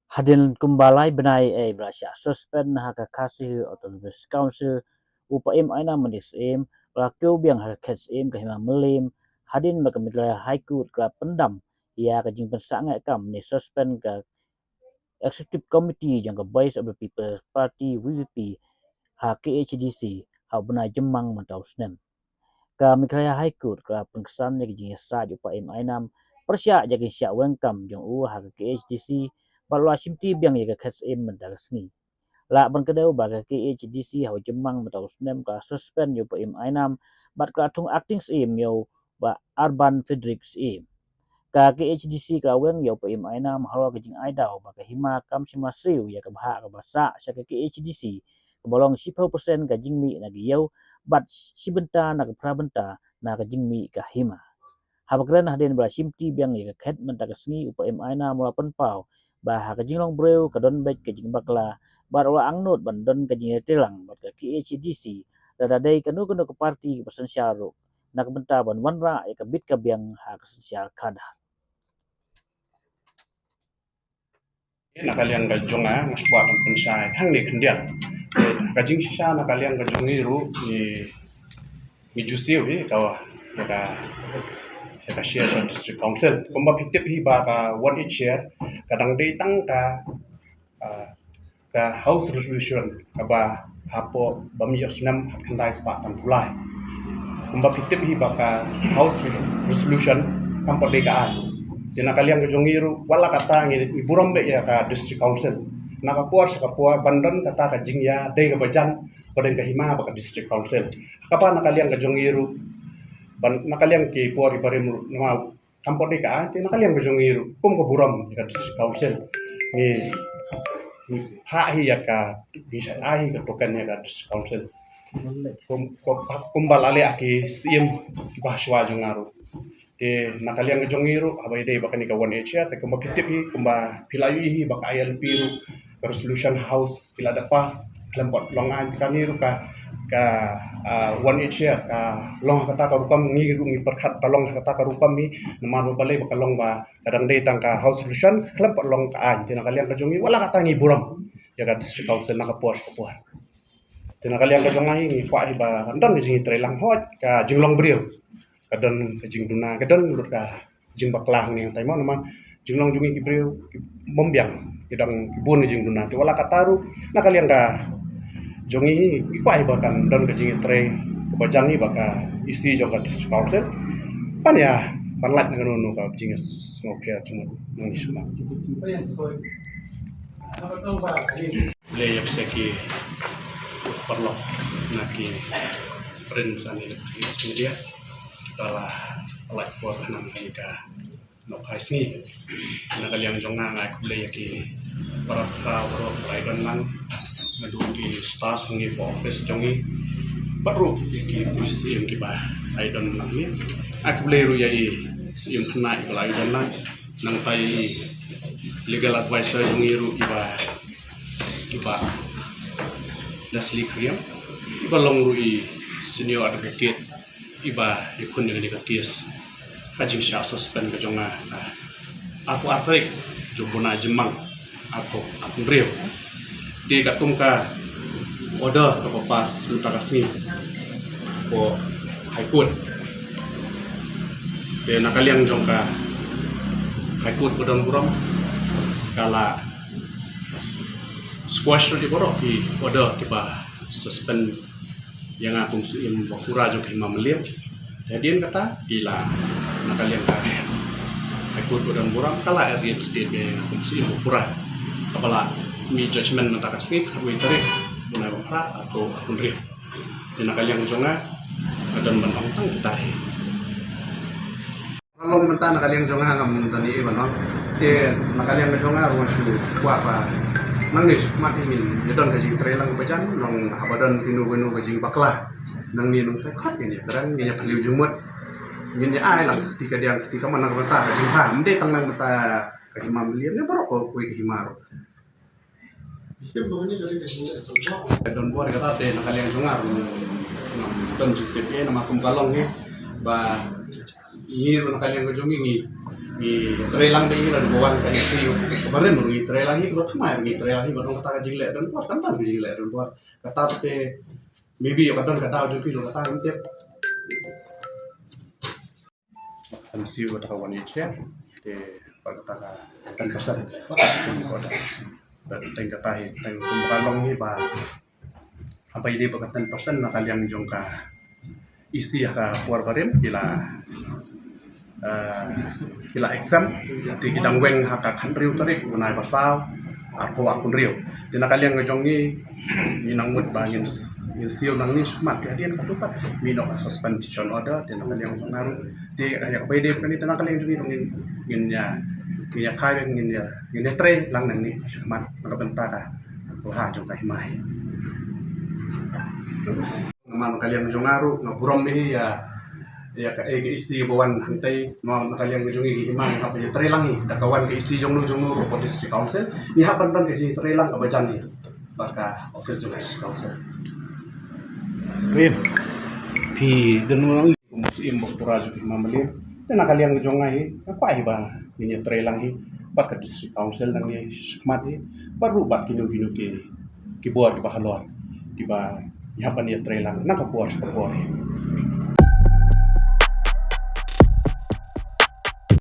Hadin kumbalai benai berasya suspend haka kasih autonomous council upaim aina mendis lakau biang haka catch kahima melim hadin makamigla high court kala pendam ia kajing pensangai kam ni suspend ka executive committee yang ka vice of the people's party VVP ha KHDC ha benai jemang mentau snem ka migraya high court kala pengkesan ya kajing sa upaim ainam persya jagi sya welcome jong ha KHDC balwa simti biang ya catch mendagasngi la ban kedau baga KHDC hau jemang mentau snem ka suspend yo paim ainam bat ka tung acting yo ba Urban Fredericks ka KHDC ka weng yo paim ainam hawa kajing aidau baga hima kam simasriu ya ka bah ka basa sya ka KHDC kebolong 10% ka jingmi nagi yo bat sibenta na ka prabenta na ka jingmi ka hima habagran hadin bra simti biang ya ka khet mentagasngi upaim ainam mula penpau bah ka jinglong breu ka don bet ka jing bakla barwa angnut bandon ka jing telang bat ka KHDC dadai kanu kanu ke parti pesan syaru nak benta ban wanra ya ka bit ka biang ha ka syar kada nakaliang ka jonga maswa kan pensai hang ni kendian ka jing sisa nakaliang ka jongi ru ni jusiu ka ka share sa district council kumba pitip hi ba ka one each share kadang dei tang ka house resolution ka ba hapo bami osnam handai spa san pulai kumba pitip hi ba ka house resolution kampo dei ka ai dina kaliang jongiru wala kata ngi iburom be ya ka district council nakapuar bandon kata ka jingya dei ka bajan koden ka hima ba ka district council kapa nakaliang ka jongiru nakaliang ki puari baremu nama kampo dei ka ati nakaliang ka jongiru kum ka buram ka district council ni ha hi ya ka bisa ai ka token ya ka district council kumbalale aki sim bahswa jongaru ke nakaliang jongiru abai dei bakani ka one each te kumba kitip hi kumba pilayu hi baka ayal piru resolution house pila da pas klempot longan kaniru ka one each ka long kata ka rupam ngi perkhat talong kata ka rupam mi namar balai baka long ba kadang dei tangka house resolution klempot long ka an te nakaliang ka jongi wala kata ngi buram ya ka district council nakapuas kapuas te nakaliang ka jongai ni kwa hi ba ndon ni trelang hot ka jinglong brio kadon kajing duna kadon lut ka jing baklang ni taimo nama jinglong jungi ibreu mombiang idang ibun jing duna te wala kataru nakaliang ka jongi ipai bakan don kajing tre bajangi baka isi joka district council pan ya panlat ngano ka jing ngopya cuma ngi suma le yapseki perlo naki friends ani media tala like for nam ka no kaisi nakaliang jonga ngai kuble yaki para waro private lang nadungi staff ngi office jongi baru yaki polisi yang kiba aidon lang ni aku bleru yai sim kena ikla aidon lang nang tai legal advisor jongi ru kiba dasli kriam iba long rui senior advocate iba ikun dengan dekat kias kajing sya suspend ke jonga aku atrik jumbuna jemang aku brio di katum ka order ke papas lutakasni ko high court de nakaliang jongka high court bodon buram kala squash di borok di order tiba suspend yang atung suim wakura jok hima melim jadian kata gila nakalian ka ikut udan buram kala area state yang atung suim wakura kepala mi judgment mentakas ni harus tarik bunai wakura atau akun ri dan nakalian jonga adan bantang tang kita kalau mentah nakalian jonga ngam tani banon te nakalian jonga rumah sudu kuat pa nangis mati min jadon kajing trelang bajan long habadan pinu kajing baklah nang ni nung tak ini terang ni paliu jumut ni ai lang ketika manang beta kajing ha mde tang beta kajing mamlian ni barok ko kuy himaro don buat kata te nakaliang jongar don jukte nama kum kalong ni ba ini ron kalian ko jong ni trelang de ilan buwan kali siyo kemarin ni trelang ni buat kemar ni trelang ni buat kata jingle dan buat kan jingle dan buat kata te maybe kadang kata jong kilo kata intip kan siyo kata kawan ni che te kata kan pasar dan tingkat tahi teng kumbalong ni ba apa ide pakatan persen na kalian jong ka isi ka puar barim kila exam ti kidang weng haka kanriu tarik unai pasau aku akun riu tina kalian ngejong ni nang mut bangin siu nang ni smat kalian katupat mino ka suspension order tina kalian ngejong naru ti kaya pwede kan tina kalian ngejong ngin ya kai ngin ya tre lang nang ni smat nakabenta ka ha jong kai mai naman kalian ngejong naru ngaburom ni ya ka isi bawan hantay no kalian ngejong himang apa ya tre lang hi dakawan ke isi jong nu po district council ni haban ban ke si tre lang abajan ni baka office jong district council pi dan lang musim boktura jong mamalin dan kalian ngejong ngai apa hi ba ni tre lang hi baka district council nang ni skmat hi baru bat kinu ki buat di bahalon di ba haban ya tre lang na ka buat